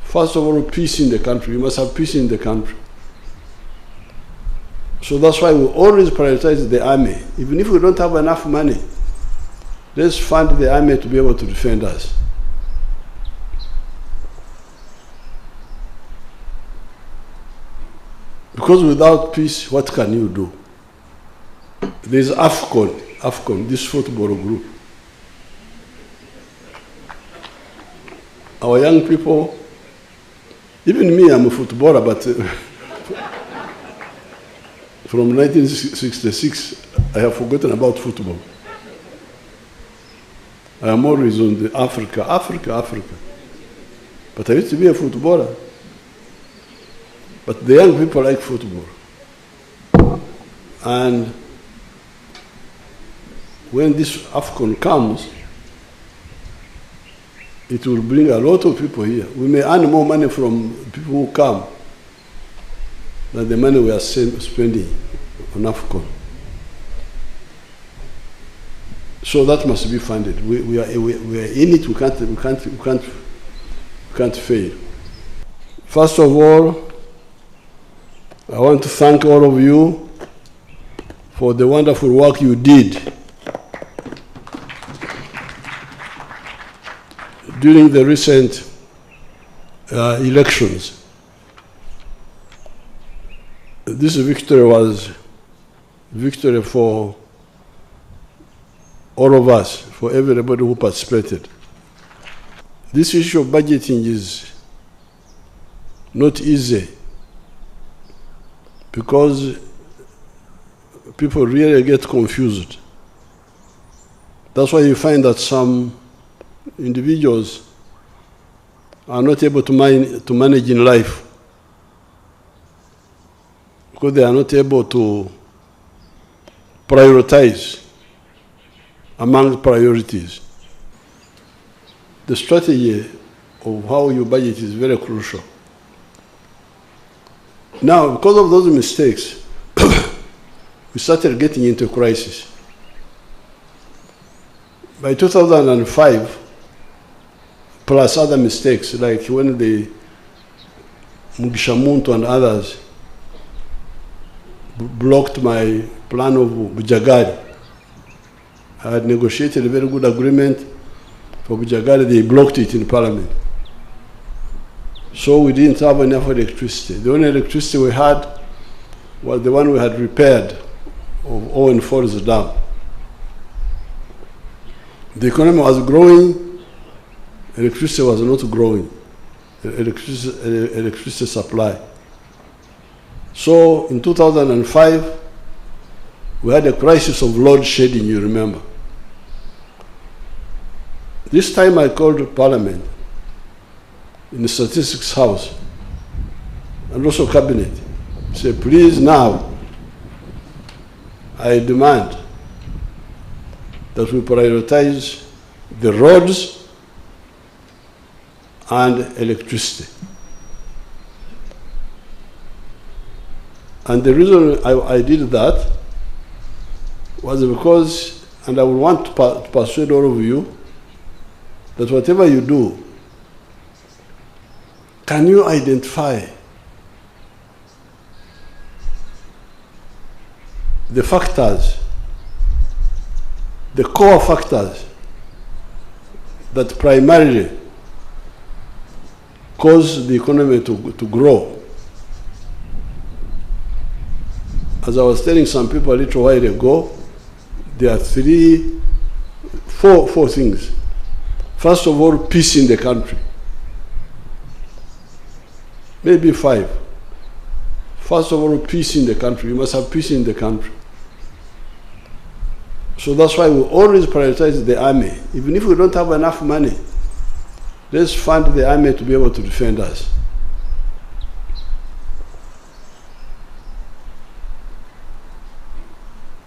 First of all, peace in the country. We must have peace in the country. So that's why we always prioritize the army. Even if we don't have enough money, let's fund the army to be able to defend us. Because without peace, what can you do? There's AFCON, this football group. Our young people, even me, I'm a footballer, but from 1966, I have forgotten about football. I am always on the Africa. But I used to be a footballer. But the young people like football. And when this AFCON comes, it will bring a lot of people here. We may earn more money from people who come than the money we are spending on AFCON. So that must be funded. We are in it. We can't fail. First of all, I want to thank all of you for the wonderful work you did during the recent elections. This victory was victory for all of us, for everybody who participated. This issue of budgeting is not easy because people really get confused. That's why you find that some individuals are not able to manage in life because they are not able to prioritize among priorities. The strategy of how you budget is very crucial. Now, because of those mistakes, we started getting into a crisis. By 2005, plus other mistakes, like when the Mugisha Muntu and others blocked my plan of Bujagari. I had negotiated a very good agreement for Bujagari. They blocked it in Parliament. So we didn't have enough electricity. The only electricity we had was the one we had repaired of Owen Forest Dam. The economy was growing, electricity was not growing, electricity supply. So in 2005, we had a crisis of load shedding, you remember. This time I called Parliament in the Statistics House and also Cabinet. Said, please now, I demand that we prioritize the roads and electricity. And the reason I did that was because, and I would want to persuade all of you, that whatever you do, can you identify the factors, the core factors that primarily cause the economy to grow? As I was telling some people a little while ago, there are four things. First of all, peace in the country. Maybe 5. First of all, peace in the country. You must have peace in the country. So that's why we always prioritize the army. Even if we don't have enough money, let's fund the army to be able to defend us.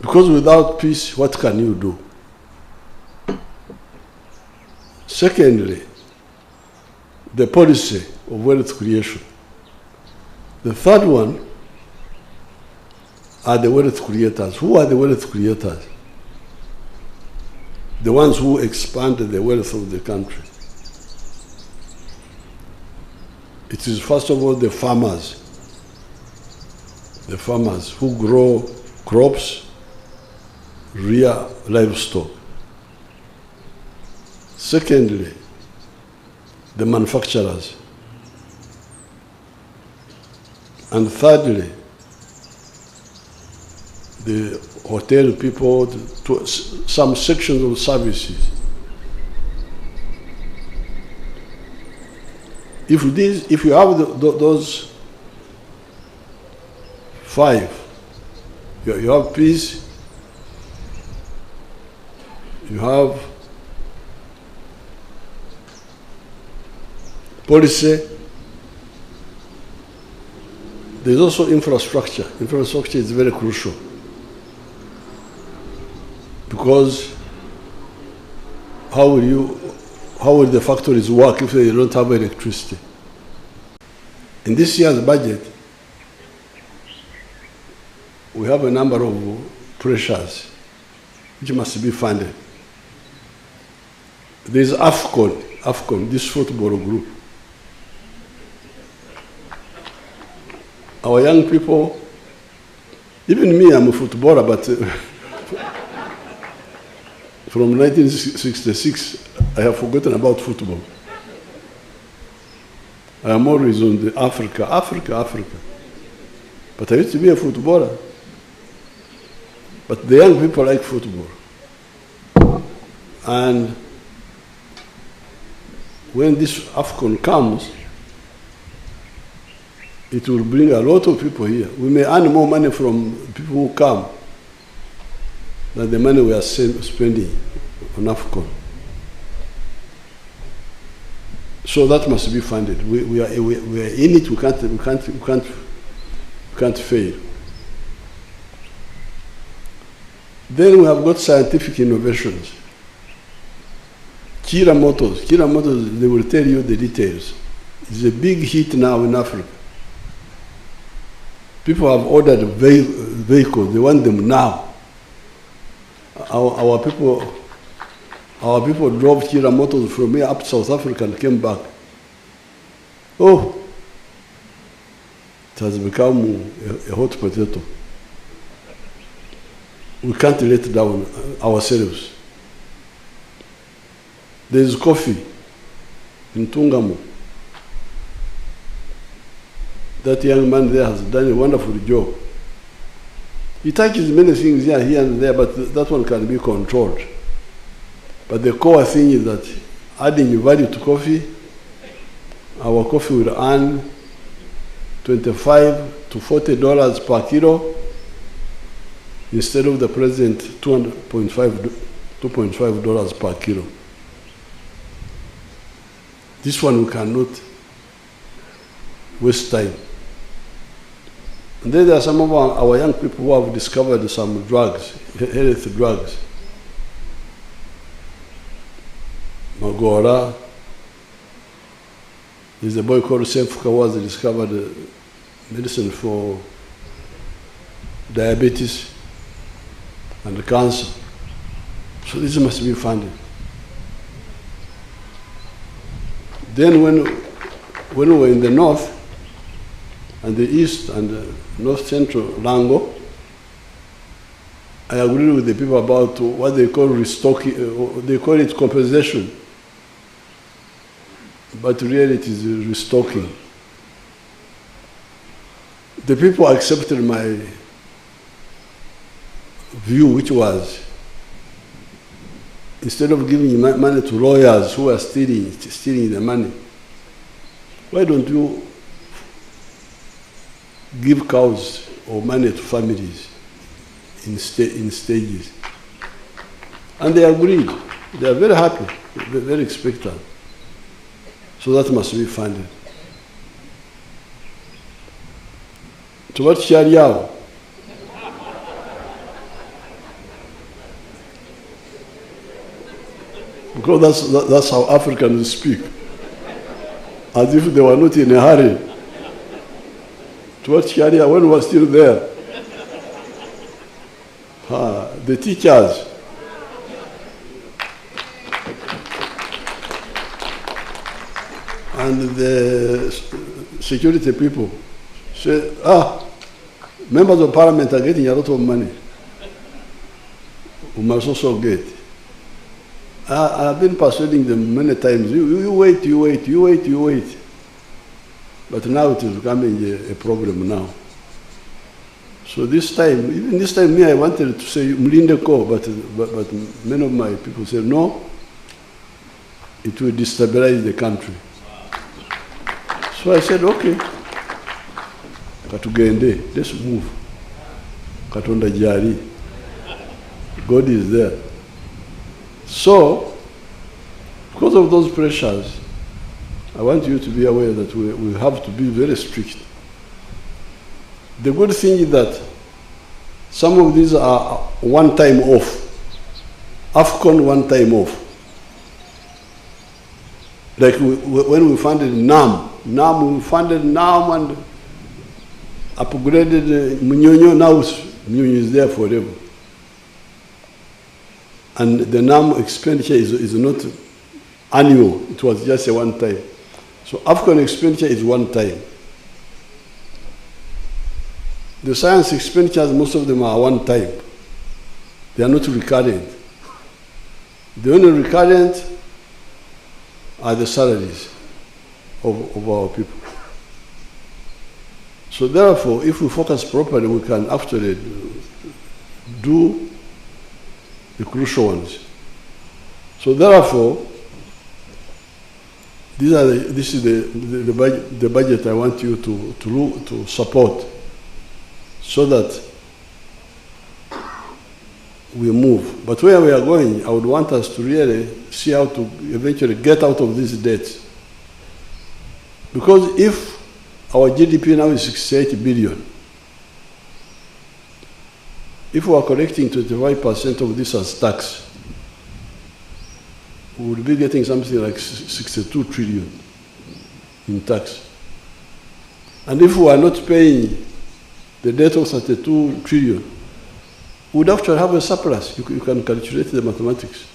Because without peace, what can you do? Secondly, the policy of wealth creation. The third one are the wealth creators. Who are the wealth creators? The ones who expand the wealth of the country. It is first of all the farmers who grow crops, rear livestock. Secondly, the manufacturers. And thirdly, the hotel people, some sections of services. If you have those five, you have peace, you have policy, there's also infrastructure. Infrastructure is very crucial because how will the factories work if they don't have electricity? In this year's budget, we have a number of pressures which must be funded. There's AFCON, this football group. Our young people, even me, I'm a footballer, but from 1966, I have forgotten about football. I am always on the Africa. But I used to be a footballer. But the young people like football. And when this AFCON comes, it will bring a lot of people here. We may earn more money from people who come than the money we are spending on AFCON. So that must be funded. We are in it. We can't fail. Then we have got scientific innovations. Kira Motors, they will tell you the details. It's a big hit now in Africa. People have ordered vehicles, they want them now. Our people drove Kira Motors from here up to South Africa and came back. Oh, it has become a hot potato. We can't let down ourselves. There's coffee in Tungamo. That young man there has done a wonderful job. He touches many things here and there, but that one can be controlled. But the core thing is that adding value to coffee, our coffee will earn $25 to $40 per kilo instead of the present $2.5 per kilo. This one we cannot waste time. And then there are some of our young people who have discovered some drugs, health drugs. Magora. There's a boy called Sefuka who has discovered medicine for diabetes and cancer. So this must be funded. Then when we were in the north and the east and north central Lango, I agreed with the people about what they call restocking, they call it compensation, but really it is restocking. The people accepted my view, which was, instead of giving money to lawyers who are stealing the money, why don't you give cows or money to families in stages? And they agreed. They are very happy, very expectant. So that must be funded. So what Shariao? Because that's how Africans speak, as if they were not in a hurry. Towards Sharia, when we were still there, the teachers, And the security people say, members of parliament are getting a lot of money. We must also get. I've been persuading them many times, you wait. But now it is becoming a problem now. So this time, even this time, I wanted to say Mlinde Ko, but many of my people said no, it will destabilize the country. So I said, okay, katugende, let's move. Katonda jari. God is there. So, because of those pressures, I want you to be aware that we have to be very strict. The good thing is that some of these are one time off. AFCON one time off. Like when we funded NAM we funded NAM and upgraded Munyonyo, now Munyonyo is there forever. And the NAM expenditure is not annual, it was just a one time. So AFCON expenditure is one time. The science expenditures, most of them are one time. They are not recurrent. The only recurrent are the salaries of our people. So therefore, if we focus properly, we can actually do the crucial ones. So therefore, this is the budget I want you to support, so that we move. But where we are going, I would want us to really see how to eventually get out of these debts. Because if our GDP now is 68 billion, if we are collecting 25% of this as tax, we would be getting something like 62 trillion in tax. And if we are not paying the debt of 32 trillion, we would actually have a surplus. You can calculate the mathematics.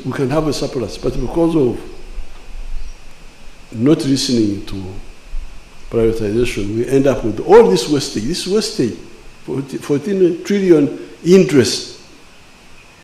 We can have a surplus, but because of not listening to privatization, we end up with all this wastage. 14 trillion interest